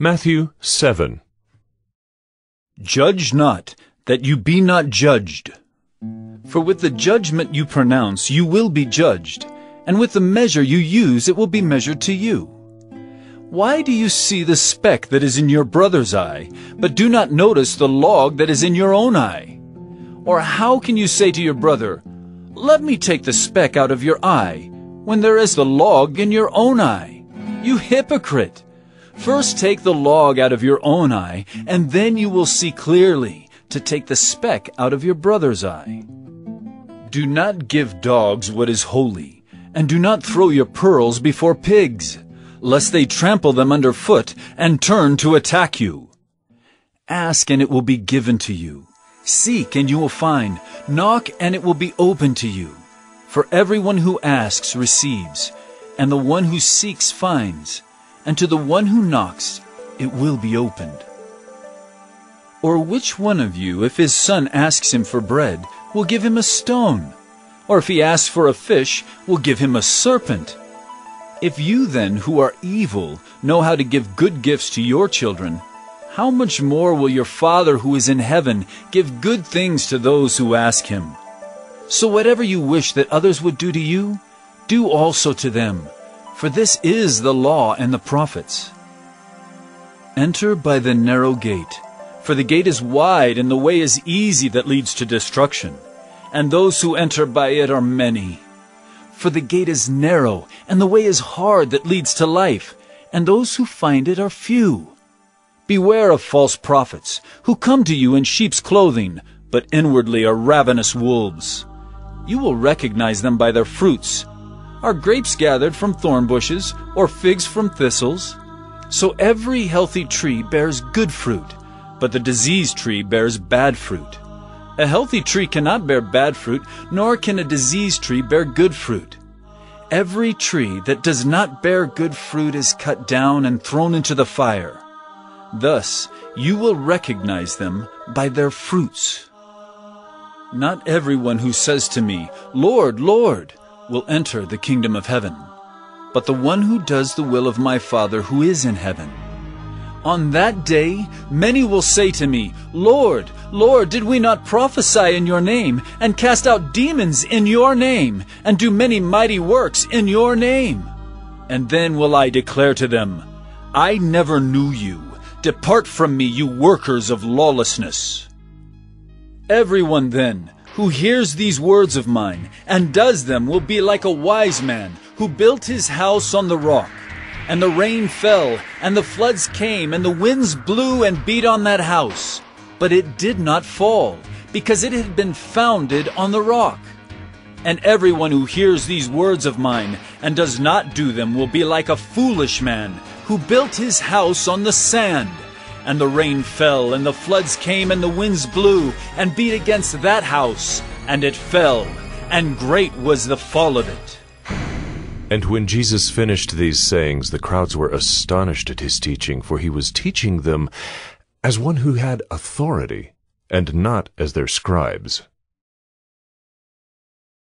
Matthew 7. Judge not, that you be not judged. For with the judgment you pronounce, you will be judged, and with the measure you use, it will be measured to you. Why do you see the speck that is in your brother's eye, but do not notice the log that is in your own eye? Or how can you say to your brother, "Let me take the speck out of your eye," when there is the log in your own eye? You hypocrite! First take the log out of your own eye, and then you will see clearly to take the speck out of your brother's eye. Do not give dogs what is holy, and do not throw your pearls before pigs, lest they trample them underfoot and turn to attack you. Ask, and it will be given to you. Seek, and you will find. Knock, and it will be opened to you. For everyone who asks receives, and the one who seeks finds, and to the one who knocks it will be opened. Or which one of you, if his son asks him for bread, will give him a stone? Or if he asks for a fish, will give him a serpent? If you then, who are evil, know how to give good gifts to your children, how much more will your Father who is in heaven give good things to those who ask him? So whatever you wish that others would do to you, do also to them. For this is the law and the prophets. Enter by the narrow gate, for the gate is wide and the way is easy that leads to destruction, and those who enter by it are many. For the gate is narrow and the way is hard that leads to life, and those who find it are few. Beware of false prophets, who come to you in sheep's clothing, but inwardly are ravenous wolves. You will recognize them by their fruits. Are grapes gathered from thorn bushes, or figs from thistles? So every healthy tree bears good fruit, but the diseased tree bears bad fruit. A healthy tree cannot bear bad fruit, nor can a diseased tree bear good fruit. Every tree that does not bear good fruit is cut down and thrown into the fire. Thus you will recognize them by their fruits. Not everyone who says to me, "Lord, Lord," will enter the kingdom of heaven, but the one who does the will of my Father who is in heaven. On that day many will say to me, "Lord, Lord, did we not prophesy in your name, and cast out demons in your name, and do many mighty works in your name?" And then will I declare to them, "I never knew you. Depart from me, you workers of lawlessness." Everyone then who hears these words of mine and does them will be like a wise man who built his house on the rock. And the rain fell, and the floods came, and the winds blew and beat on that house. But it did not fall, because it had been founded on the rock. And everyone who hears these words of mine and does not do them will be like a foolish man who built his house on the sand. And the rain fell, and the floods came, and the winds blew, and beat against that house, and it fell, and great was the fall of it. And when Jesus finished these sayings, the crowds were astonished at his teaching, for he was teaching them as one who had authority, and not as their scribes.